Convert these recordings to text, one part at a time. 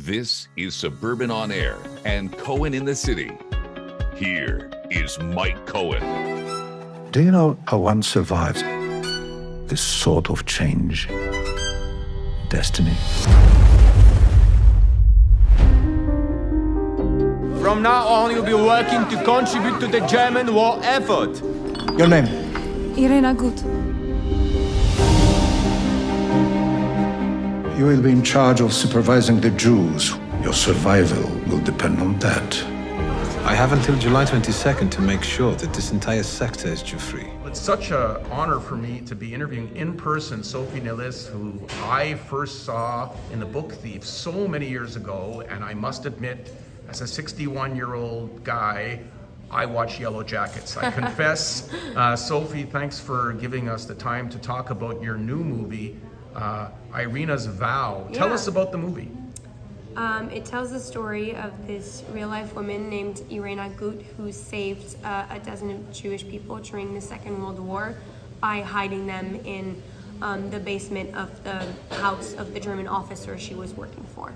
This is Suburban on Air and Cohen in the City. Here is Mike Cohen. Do you know how one survives this sort of change? Destiny. From now on, you'll be working to contribute to the German war effort. Your name? Irena, good. You will be in charge of supervising the Jews. Your survival will depend on that. I have until July 22nd to make sure that this entire sector is Jew-free. It's such an honor for me to be interviewing in person Sophie Nelisse, who I first saw in The Book Thief so many years ago, and I must admit, as a 61-year-old guy, I watch Yellowjackets. I confess. Sophie, thanks for giving us the time to talk about your new movie, Irena's Vow. Tell us about the movie. It tells the story of this real-life woman named Irena who saved a dozen of Jewish people during the Second World War by hiding them in the basement of the house of the German officer she was working for.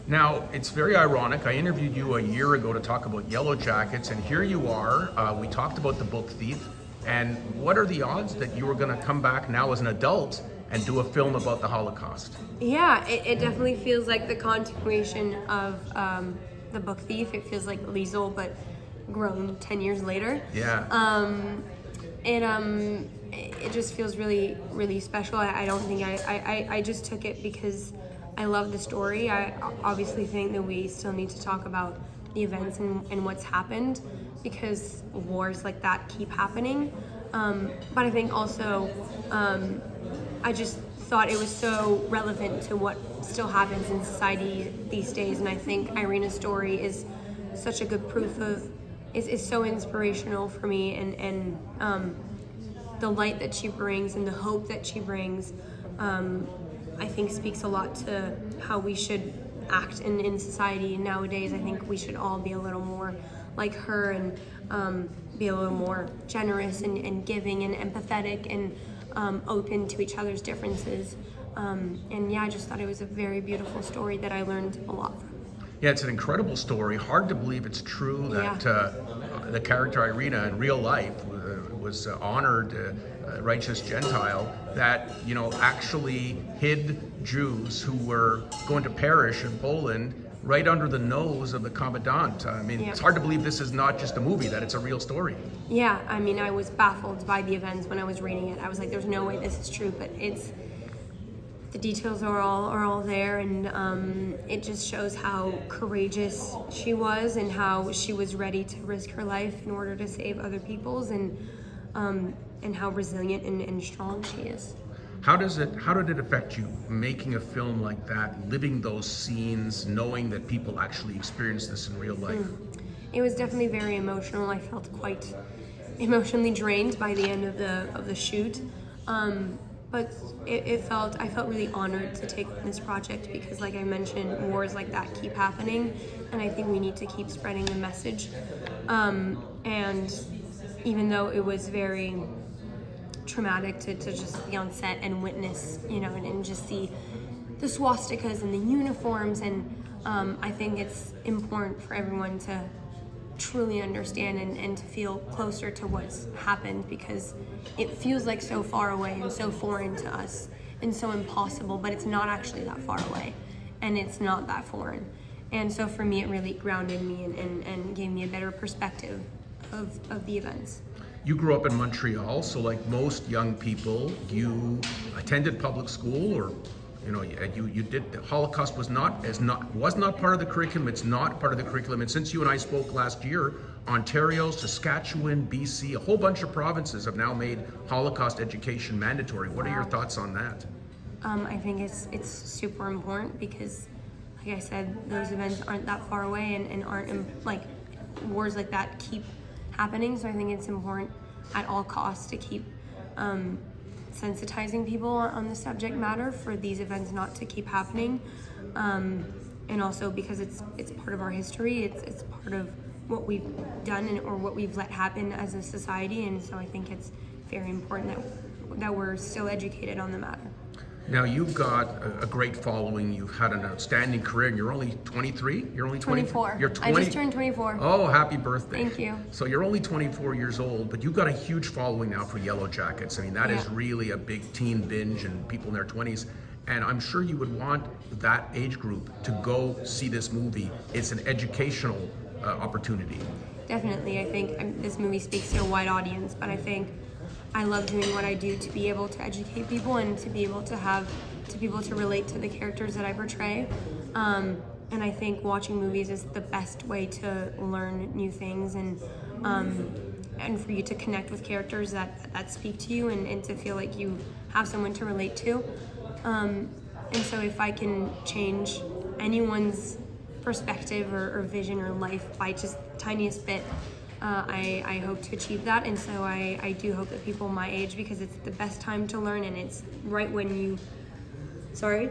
Now, it's very ironic. I interviewed you a year ago to talk about Yellowjackets, and here you are. We talked about The Book Thief, and what are the odds that you were going to come back now as an adult and do a film about the Holocaust? Yeah, it definitely feels like the continuation of The Book Thief. It feels like Liesel, but grown 10 years later. Yeah. It just feels really, really special. I don't think I just took it because I love the story. I obviously think that we still need to talk about the events and what's happened, because wars like that keep happening. But I think also I just thought it was so relevant to what still happens in society these days, and I think Irena's story is such a good proof of, is so inspirational for me, and the light that she brings and the hope that she brings, I think speaks a lot to how we should act in society nowadays. I think we should all be a little more like her and be a little more generous and giving and empathetic and open to each other's differences. And yeah, I just thought it was a very beautiful story that I learned a lot from. Yeah, it's an incredible story. Hard to believe it's true that the character Irena in real life was honored, righteous Gentile, that, you know, actually hid Jews who were going to perish in Poland right under the nose of the commandant. I mean, It's hard to believe this is not just a movie, that it's a real story. Yeah, I mean, I was baffled by the events when I was reading it. I was like, there's no way this is true, but the details are all there, and it just shows how courageous she was and how she was ready to risk her life in order to save other people's, and how resilient and strong she is. How did it affect you, making a film like that, living those scenes, knowing that people actually experience this in real life? It was definitely very emotional. I felt quite emotionally drained by the end of the shoot. But I felt really honored to take on this project because, like I mentioned, wars like that keep happening, and I think we need to keep spreading the message. And even though it was very traumatic to just be on set and witness, you know, and just see the swastikas and the uniforms, and I think it's important for everyone to truly understand and to feel closer to what's happened, because it feels like so far away and so foreign to us and so impossible, but it's not actually that far away and it's not that foreign. And so for me, it really grounded me and gave me a better perspective of the events. You grew up in Montreal, so like most young people, you attended public school, or you did. The Holocaust was not part of the curriculum. It's not part of the curriculum. And since you and I spoke last year, Ontario, Saskatchewan, BC, a whole bunch of provinces have now made Holocaust education mandatory. What are your thoughts on that? I think it's super important because, like I said, those events aren't that far away and aren't like wars like that keep happening. So I think it's important at all costs to keep sensitizing people on the subject matter for these events not to keep happening, and also because it's part of our history. It's part of what we've done or what we've let happen as a society, and so I think it's very important that we're still educated on the matter. Now, you've got a great following. You've had an outstanding career, and you're only 23? You're only 24. You're 20? I just turned 24. Oh, happy birthday. Thank you. So you're only 24 years old, but you've got a huge following now for Yellowjackets. I mean, that is Yeah. really a big teen binge and people in their 20s. And I'm sure you would want that age group to go see this movie. It's an educational opportunity. Definitely. I think this movie speaks to a wide audience, but I think I love doing what I do to be able to educate people and to be able to relate to the characters that I portray. And I think watching movies is the best way to learn new things and for you to connect with characters that speak to you and to feel like you have someone to relate to. And so if I can change anyone's perspective or vision or life by just the tiniest bit, I hope to achieve that. And so I do hope that people my age, because it's the best time to learn and it's right when you, sorry.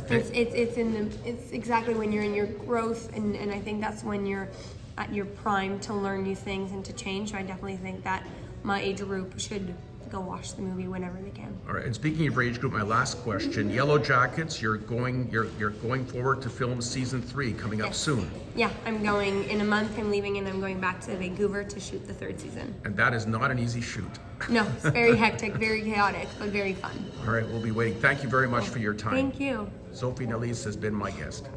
It's exactly when you're in your growth and I think that's when you're at your prime to learn new things and to change. So I definitely think that my age group should go watch the movie whenever they can. All right, and speaking of your age group, my last question, Yellowjackets, you're going forward to film season 3 coming up Yes. soon. Yeah, I'm going in a month. I'm leaving and I'm going back to Vancouver to shoot the 3rd season. And that is not an easy shoot. No, it's very hectic, very chaotic, but very fun. All right, we'll be waiting. Thank you very much for your time. Thank you. Sophie Nelisse has been my guest.